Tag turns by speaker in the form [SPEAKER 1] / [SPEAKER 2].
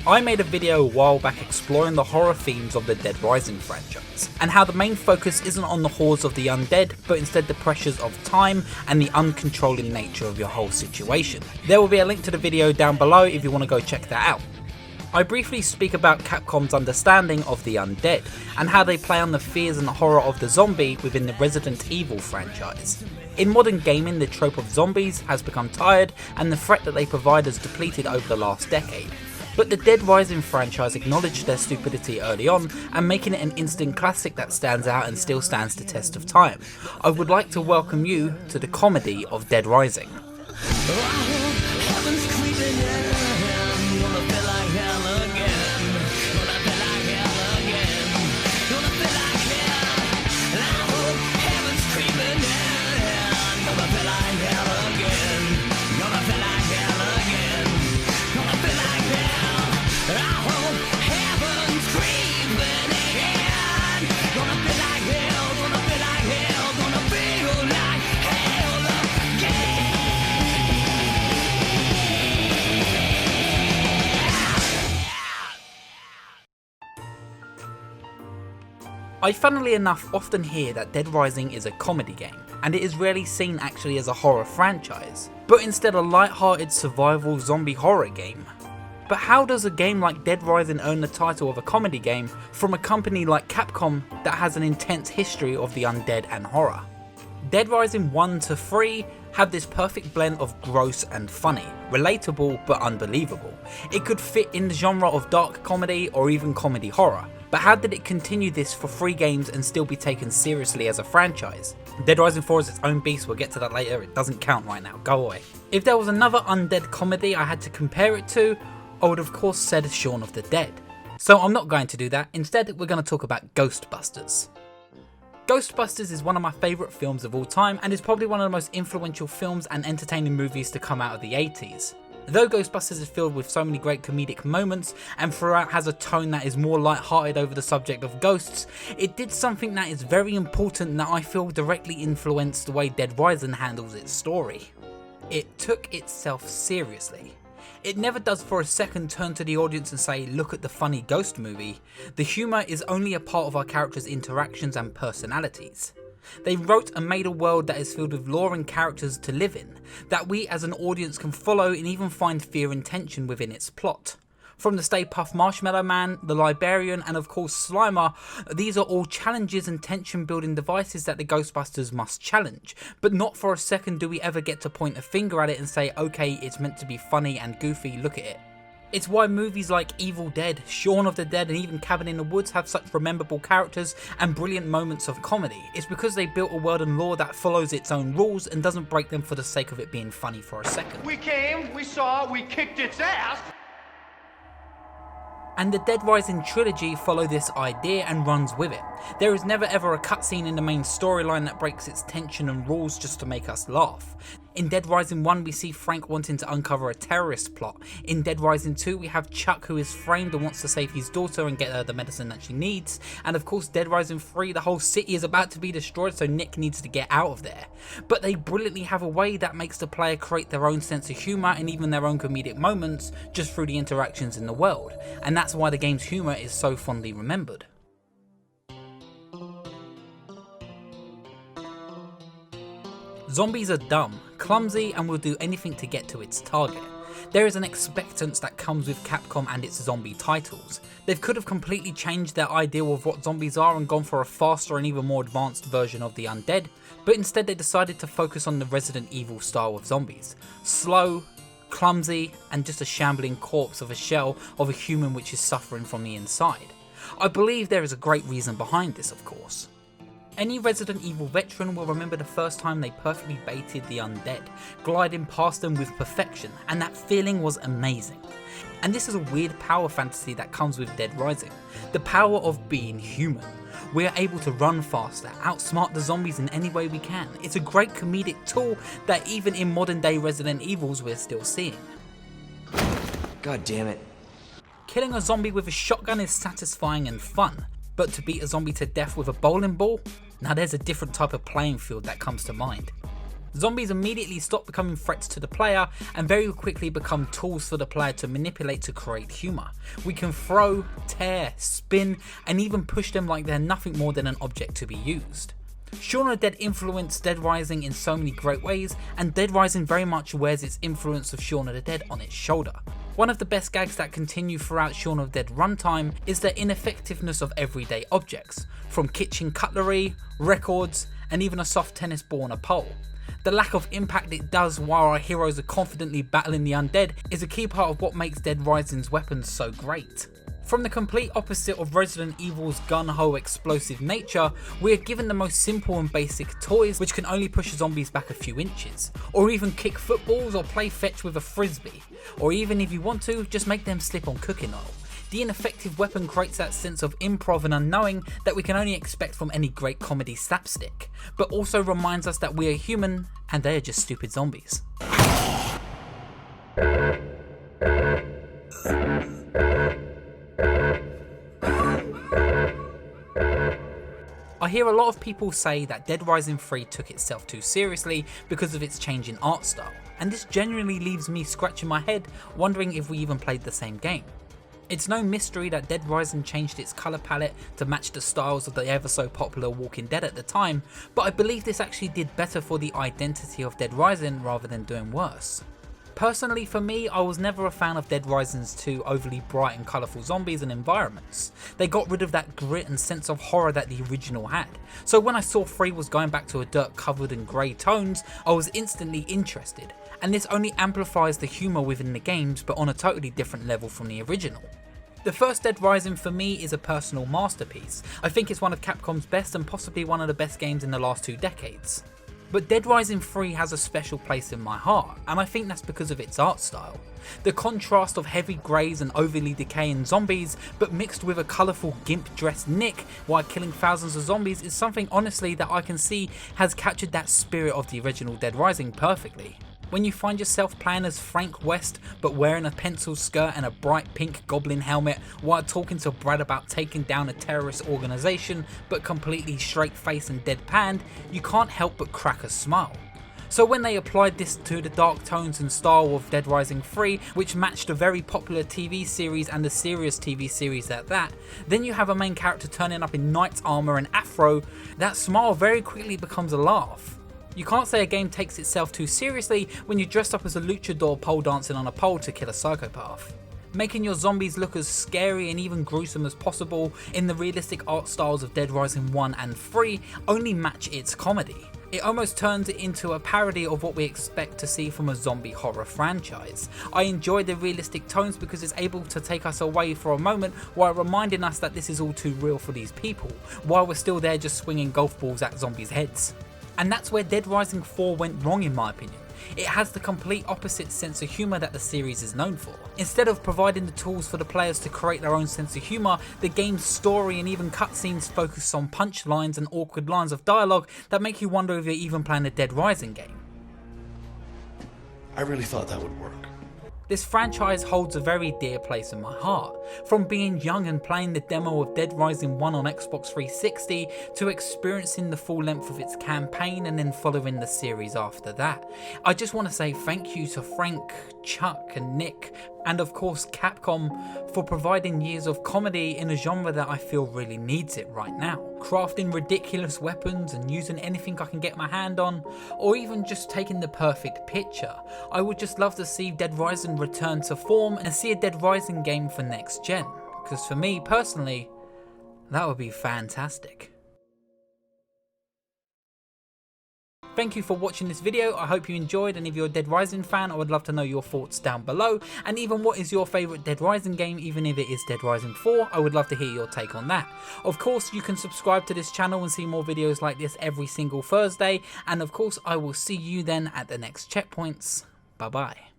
[SPEAKER 1] I made a video a while back exploring the horror themes of the Dead Rising franchise, and how the main focus isn't on the hordes of the undead, but instead the pressures of time and the uncontrolling nature of your whole situation. There will be a link to the video down below if you want to go check that out. I briefly speak about Capcom's understanding of the undead, and how they play on the fears and horror of the zombie within the Resident Evil franchise. In modern gaming, the trope of zombies has become tired, and the threat that they provide has depleted over the last decade. But the Dead Rising franchise acknowledged their stupidity early on, and making it an instant classic that stands out and still stands the test of time. I would like to welcome you to the comedy of Dead Rising. I funnily enough often hear that Dead Rising is a comedy game, and it is rarely seen actually as a horror franchise, but instead a light-hearted survival zombie horror game. But how does a game like Dead Rising earn the title of a comedy game from a company like Capcom that has an intense history of the undead and horror? Dead Rising 1 to 3 have this perfect blend of gross and funny, relatable but unbelievable. It could fit in the genre of dark comedy or even comedy horror. But how did it continue this for 3 games and still be taken seriously as a franchise? Dead Rising 4 is its own beast, we'll get to that later, it doesn't count right now, go away. If there was another undead comedy I had to compare it to, I would of course said Shaun of the Dead. So I'm not going to do that, instead we're going to talk about Ghostbusters. Ghostbusters is one of my favourite films of all time, and is probably one of the most influential films and entertaining movies to come out of the 80s. Though Ghostbusters is filled with so many great comedic moments and throughout has a tone that is more light-hearted over the subject of ghosts, it did something that is very important that I feel directly influenced the way Dead Rising handles its story. It took itself seriously. It never does for a second turn to the audience and say, look at the funny ghost movie. The humour is only a part of our characters' interactions and personalities. They wrote and made a world that is filled with lore and characters to live in, that we as an audience can follow and even find fear and tension within its plot. From the Stay Puft Marshmallow Man, the Librarian and of course Slimer, these are all challenges and tension building devices that the Ghostbusters must challenge, but not for a second do we ever get to point a finger at it and say, okay, it's meant to be funny and goofy, look at it. It's why movies like Evil Dead, Shaun of the Dead and even Cabin in the Woods have such rememberable characters and brilliant moments of comedy. It's because they built a world and lore that follows its own rules and doesn't break them for the sake of it being funny for a second.
[SPEAKER 2] We came, we saw, we kicked its ass!
[SPEAKER 1] And the Dead Rising trilogy follow this idea and runs with it. There is never ever a cutscene in the main storyline that breaks its tension and rules just to make us laugh. In Dead Rising 1 we see Frank wanting to uncover a terrorist plot. In Dead Rising 2 we have Chuck who is framed and wants to save his daughter and get her the medicine that she needs. And of course Dead Rising 3 the whole city is about to be destroyed so Nick needs to get out of there. But they brilliantly have a way that makes the player create their own sense of humour and even their own comedic moments just through the interactions in the world. And that's why the game's humour is so fondly remembered. Zombies are dumb, clumsy and will do anything to get to its target. There is an expectance that comes with Capcom and its zombie titles. They could have completely changed their idea of what zombies are and gone for a faster and even more advanced version of the undead, but instead they decided to focus on the Resident Evil style of zombies. Slow, clumsy and just a shambling corpse of a shell of a human which is suffering from the inside. I believe there is a great reason behind this of course. Any Resident Evil veteran will remember the first time they perfectly baited the undead, gliding past them with perfection, and that feeling was amazing. And this is a weird power fantasy that comes with Dead Rising, the power of being human. We are able to run faster, outsmart the zombies in any way we can. It's a great comedic tool that even in modern day Resident Evils we're still seeing.
[SPEAKER 3] God damn it.
[SPEAKER 1] Killing a zombie with a shotgun is satisfying and fun, but to beat a zombie to death with a bowling ball? Now there's a different type of playing field that comes to mind. Zombies immediately stop becoming threats to the player and very quickly become tools for the player to manipulate to create humour. We can throw, tear, spin and even push them like they're nothing more than an object to be used. Shaun of the Dead influenced Dead Rising in so many great ways, and Dead Rising very much wears its influence of Shaun of the Dead on its shoulder. One of the best gags that continue throughout Shaun of the Dead runtime is the ineffectiveness of everyday objects, from kitchen cutlery, records, and even a soft tennis ball on a pole. The lack of impact it does while our heroes are confidently battling the undead is a key part of what makes Dead Rising's weapons so great. From the complete opposite of Resident Evil's gun-ho explosive nature, we are given the most simple and basic toys which can only push zombies back a few inches, or even kick footballs or play fetch with a frisbee, or even if you want to, just make them slip on cooking oil. The ineffective weapon creates that sense of improv and unknowing that we can only expect from any great comedy slapstick, but also reminds us that we are human and they are just stupid zombies. I hear a lot of people say that Dead Rising 3 took itself too seriously because of its change in art style, and this genuinely leaves me scratching my head wondering if we even played the same game. It's no mystery that Dead Rising changed its colour palette to match the styles of the ever so popular Walking Dead at the time, but I believe this actually did better for the identity of Dead Rising rather than doing worse. Personally for me, I was never a fan of Dead Rising's too overly bright and colourful zombies and environments. They got rid of that grit and sense of horror that the original had. So when I saw 3 was going back to a dirt covered in grey tones, I was instantly interested. And this only amplifies the humour within the games, but on a totally different level from the original. The first Dead Rising for me is a personal masterpiece. I think it's one of Capcom's best and possibly one of the best games in the last 2 decades. But Dead Rising 3 has a special place in my heart, and I think that's because of its art style. The contrast of heavy greys and overly decaying zombies, but mixed with a colourful gimp dressed Nick while killing thousands of zombies is something honestly that I can see has captured that spirit of the original Dead Rising perfectly. When you find yourself playing as Frank West but wearing a pencil skirt and a bright pink goblin helmet while talking to Brad about taking down a terrorist organisation but completely straight faced and deadpanned, you can't help but crack a smile. So when they applied this to the dark tones and style of Dead Rising 3, which matched a very popular TV series and a serious TV series at that, then you have a main character turning up in knight's armour and afro, that smile very quickly becomes a laugh. You can't say a game takes itself too seriously when you dress up as a luchador pole dancing on a pole to kill a psychopath. Making your zombies look as scary and even gruesome as possible in the realistic art styles of Dead Rising 1 and 3 only match its comedy. It almost turns it into a parody of what we expect to see from a zombie horror franchise. I enjoy the realistic tones because it's able to take us away for a moment while reminding us that this is all too real for these people, while we're still there just swinging golf balls at zombies' heads. And that's where Dead Rising 4 went wrong in my opinion. It has the complete opposite sense of humour that the series is known for. Instead of providing the tools for the players to create their own sense of humour, the game's story and even cutscenes focus on punchlines and awkward lines of dialogue that make you wonder if you're even playing a Dead Rising game.
[SPEAKER 4] I really thought that would work.
[SPEAKER 1] This franchise holds a very dear place in my heart. From being young and playing the demo of Dead Rising 1 on Xbox 360 to experiencing the full length of its campaign and then following the series after that. I just want to say thank you to Frank, Chuck and Nick, and of course Capcom, for providing years of comedy in a genre that I feel really needs it right now. Crafting ridiculous weapons and using anything I can get my hand on, or even just taking the perfect picture. I would just love to see Dead Rising return to form and see a Dead Rising game for next gen, because for me personally, that would be fantastic. Thank you for watching this video, I hope you enjoyed, and if you're a Dead Rising fan I would love to know your thoughts down below, and even what is your favourite Dead Rising game, even if it is Dead Rising 4, I would love to hear your take on that. Of course you can subscribe to this channel and see more videos like this every single Thursday, and of course I will see you then at the next checkpoints. Bye bye.